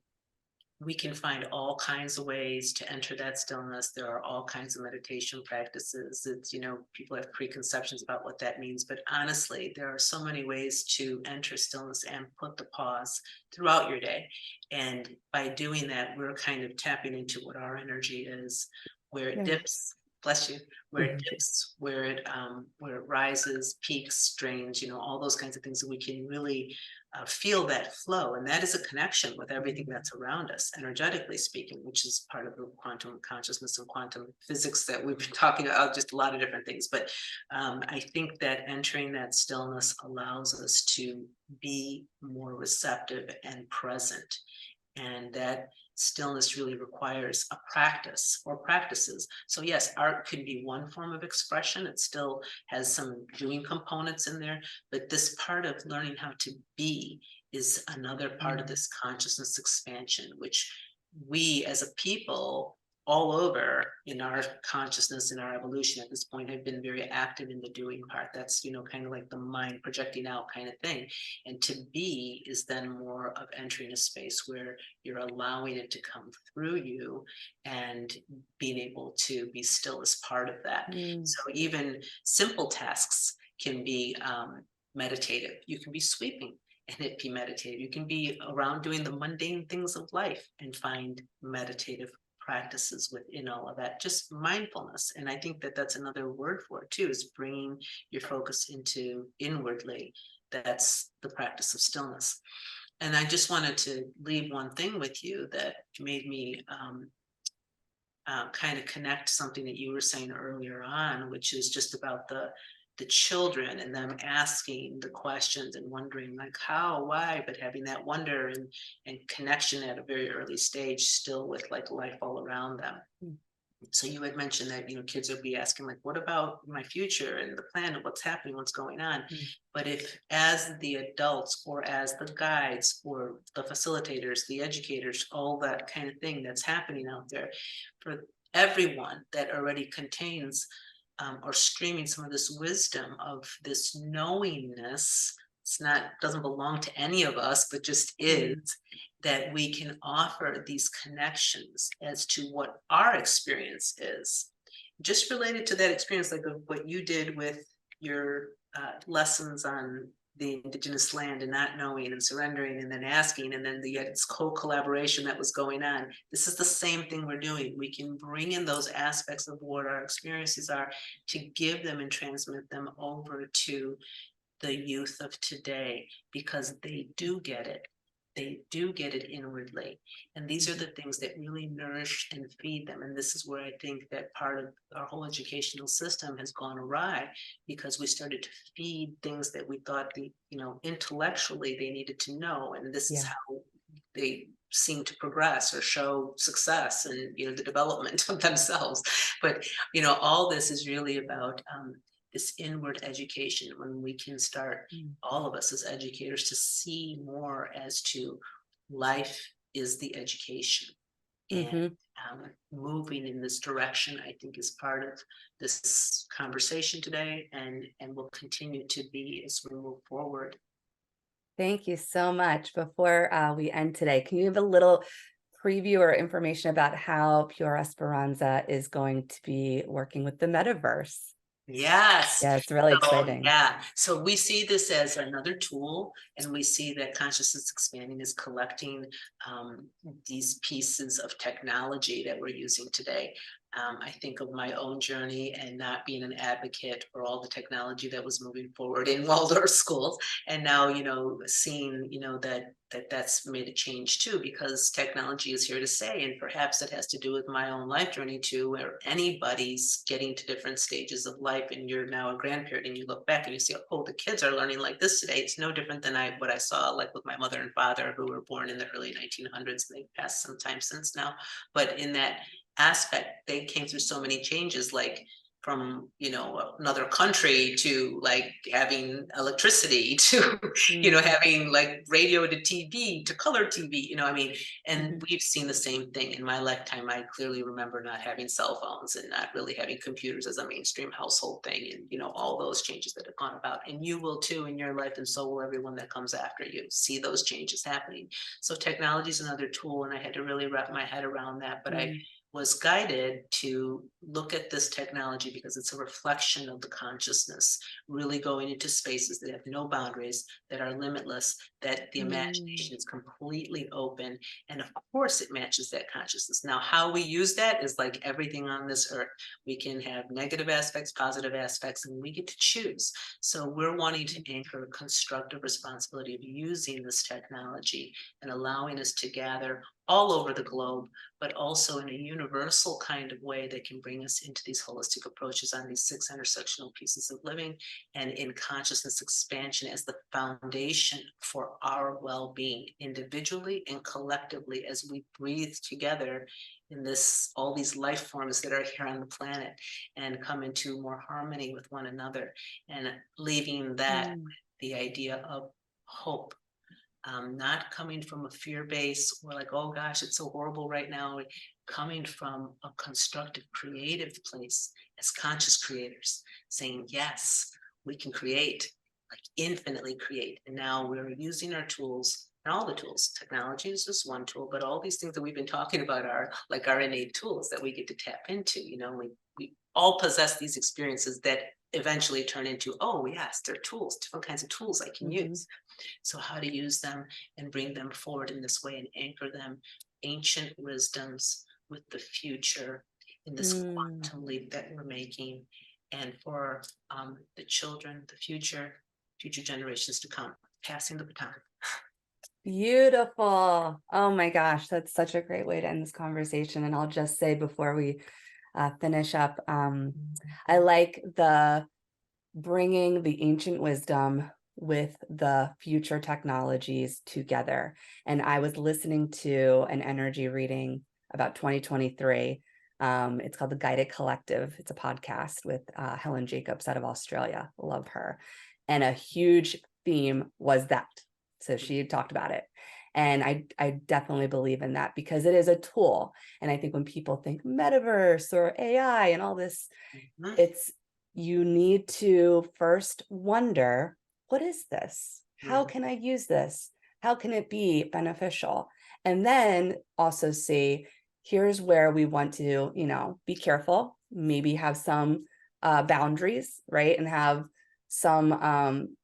we can find all kinds of ways to enter that stillness. There are all kinds of meditation practices. It's, people have preconceptions about what that means, but honestly, there are so many ways to enter stillness and put the pause throughout your day. And by doing that, we're kind of tapping into what our energy is, where it Yeah. dips, bless you, where it Mhm. dips, where it rises, peaks, drains, all those kinds of things that we can really feel that flow. And that is a connection with everything that's around us, energetically speaking, which is part of the quantum consciousness and quantum physics that we've been talking about, just a lot of different things. But I think that entering that stillness allows us to be more receptive and present. And that stillness really requires a practice or practices. So yes, art could be one form of expression. It still has some doing components in there, but this part of learning how to be is another part of this consciousness expansion, which we as a people all over in our consciousness, in our evolution at this point, have been very active in the doing part. That's, kind of like the mind projecting out kind of thing. And to be is then more of entering a space where you're allowing it to come through you, and being able to be still as part of that. Mm. So even simple tasks can be meditative. You can be sweeping and it be meditative. You can be around doing the mundane things of life and find meditative practices within all of that, just mindfulness. And I think that that's another word for it too, is bringing your focus into inwardly. That's the practice of stillness. And I just wanted to leave one thing with you that made me kind of connect something that you were saying earlier on, which is just about the children and them asking the questions and wondering like how, why, but having that wonder and connection at a very early stage, still with like life all around them. Mm. So you had mentioned that, kids will be asking like, what about my future and the plan of what's happening, what's going on? Mm. But if as the adults or as the guides or the facilitators, the educators, all that kind of thing that's happening out there, for everyone that already contains or streaming some of this wisdom of this knowingness, doesn't belong to any of us, but just is, that we can offer these connections as to what our experience is, just related to that experience, like of what you did with your lessons on the indigenous land and not knowing and surrendering and then asking, and then the co-collaboration that was going on. This is the same thing we're doing. We can bring in those aspects of what our experiences are to give them and transmit them over to the youth of today, because they do get it. They do get it inwardly. And these are the things that really nourish and feed them. And this is where I think that part of our whole educational system has gone awry, because we started to feed things that we thought intellectually they needed to know. And this is how they seem to progress or show success and, the development of themselves. But, all this is really about this inward education, when we can start, all of us as educators, to see more as to life is the education. And moving in this direction, I think, is part of this conversation today, and will continue to be as we move forward. Thank you so much. Before we end today, can you give a little preview or information about how Pure Esperanza is going to be working with the metaverse? Yes. Yeah, it's really exciting. Yeah. So we see this as another tool, and we see that consciousness expanding is collecting these pieces of technology that we're using today. I think of my own journey and not being an advocate for all the technology that was moving forward in Waldorf schools, and now seeing that's made a change too, because technology is here to stay. And perhaps it has to do with my own life journey too, where anybody's getting to different stages of life, and you're now a grandparent and you look back and you see, oh, the kids are learning like this today. It's no different than what I saw like with my mother and father, who were born in the early 1900s. They've passed some time since now, but in that aspect, they came through so many changes, like from another country to like having electricity to having like radio to TV to color TV, and we've seen the same thing in my lifetime. I clearly remember not having cell phones and not really having computers as a mainstream household thing, and all those changes that have gone about, and you will too in your life, and so will everyone that comes after you. See those changes happening. So technology is another tool, and I had to really wrap my head around that, but I was guided to look at this technology because it's a reflection of the consciousness, really going into spaces that have no boundaries, that are limitless, that the imagination is completely open. And of course, it matches that consciousness. Now, how we use that is like everything on this earth. We can have negative aspects, positive aspects, and we get to choose. So we're wanting to anchor a constructive responsibility of using this technology and allowing us to gather all over the globe, but also in a universal kind of way that can bring us into these holistic approaches on these 6 intersectional pieces of living, and in consciousness expansion as the foundation for our well-being individually and collectively, as we breathe together in all these life forms that are here on the planet, and come into more harmony with one another, and leaving that the idea of hope. Not coming from a fear base, or like, oh gosh, it's so horrible right now, coming from a constructive, creative place as conscious creators, saying, yes, we can create, like infinitely create. And now we're using our tools, and all the tools. Technology is just one tool, but all these things that we've been talking about are like our innate tools that we get to tap into. We all possess these experiences that eventually turn into, oh yes, they're tools, different kinds of tools I can use. So how to use them and bring them forward in this way, and anchor them, ancient wisdoms, with the future in this quantum leap that we're making, and for the children, the future generations to come, passing the baton. Beautiful. Oh my gosh, that's such a great way to end this conversation. And I'll just say before we finish up, I like the bringing the ancient wisdom with the future technologies together. And I was listening to an energy reading about 2023. It's called The Guided Collective. It's a podcast with Helen Jacobs out of Australia. Love her. And a huge theme was that. So she talked about it. And I definitely believe in that because it is a tool. And I think when people think metaverse or AI and all this, Mhm. it's you need to first wonder, what is this? How Mhm. can I use this? How can it be beneficial? And then also see, here's where we want to, be careful, maybe have some boundaries, right? And have some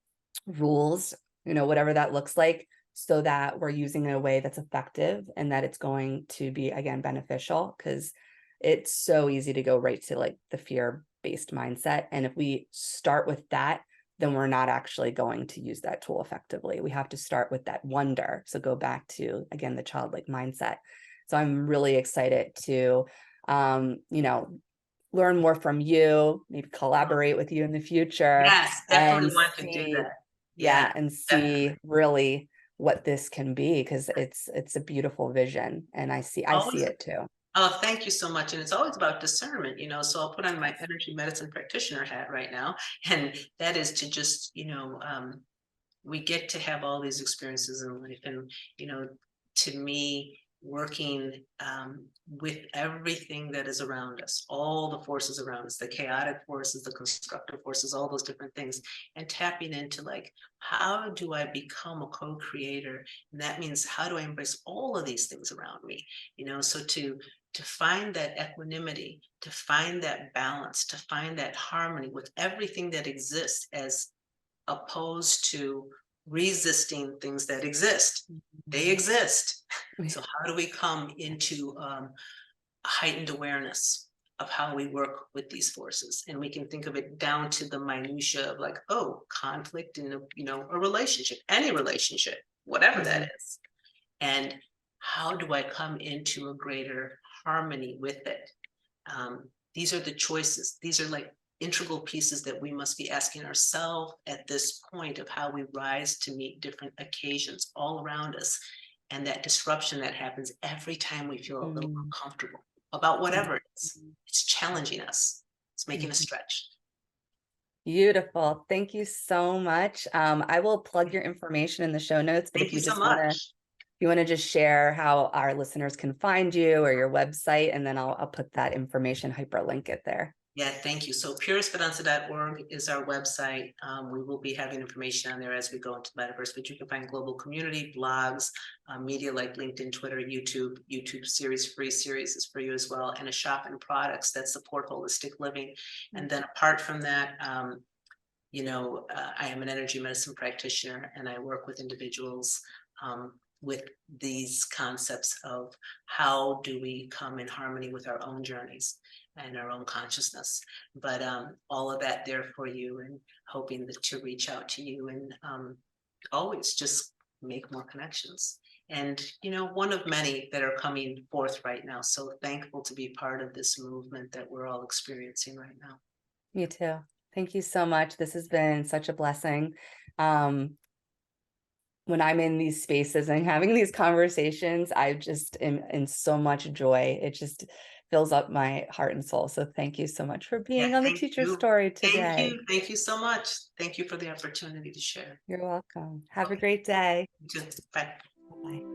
rules, whatever that looks like, so that we're using it in a way that's effective and that it's going to be, again, beneficial, because it's so easy to go right to like the fear-based mindset. And if we start with that, then we're not actually going to use that tool effectively. We have to start with that wonder. So go back to, again, the childlike mindset. So I'm really excited to, learn more from you, maybe collaborate with you in the future Yes, and definitely want to do see, that. Yeah, yeah, and definitely. see really what this can be, because it's a beautiful vision and I see Always. it too. Oh, thank you so much. And it's always about discernment, so I'll put on my Yes. energy medicine practitioner hat right now. And that is to just, we get to have all these experiences in life. And, to me, working with everything that is around us, all the forces around us, the chaotic forces, the constructive forces, all those different things, and tapping into like, how do I become a co-creator? And that means how do I embrace all of these things around me? So to find that equanimity, to find that balance, to find that harmony with everything that exists, as opposed to resisting things that exist. They Mhm. exist. So how do we come into a heightened awareness of how we work with these forces? And we can think of it down to the minutia of like, oh, conflict in a relationship, any relationship, whatever that Mhm. is. And how do I come into a greater harmony with it? These are the choices. These are like integral pieces that we must be asking ourselves at this point of how we rise to meet different occasions all around us. And that disruption that happens every time we feel a little Mhm. uncomfortable about whatever it is. Mhm. It's challenging us. It's making us Mhm. stretch. Beautiful. Thank you so much. I will plug your information in the show notes, but Thank if you you so just want to, much. just share how our listeners can find you or your website, and then I'll put that information, hyperlink it there. Yeah, thank you. So PureEsperanza.org is our website. We will be having information on there as we go into Metaverse, but you can find global community, blogs, media like LinkedIn, Twitter, YouTube series, free series is for you as well, and a shop and products that support holistic living. And then apart from that, I am an energy medicine practitioner and I work with individuals with these concepts of how do we come in harmony with our own journeys and our own consciousness. But all of that there for you, and hoping to reach out to you and always just make more connections. And, one of many that are coming forth right now. So thankful to be part of this movement that we're all experiencing right now. You too. Thank you so much. This has been such a blessing. Um, when I'm in these spaces and having these conversations, I just am in so much joy. It just fills up my heart and soul. So thank you so much for Yeah, being on the thank teacher you. story Thank today. you. Thank you so much. Thank you for the opportunity to share. You're welcome. Have a Okay, great day. just bye. Bye-bye.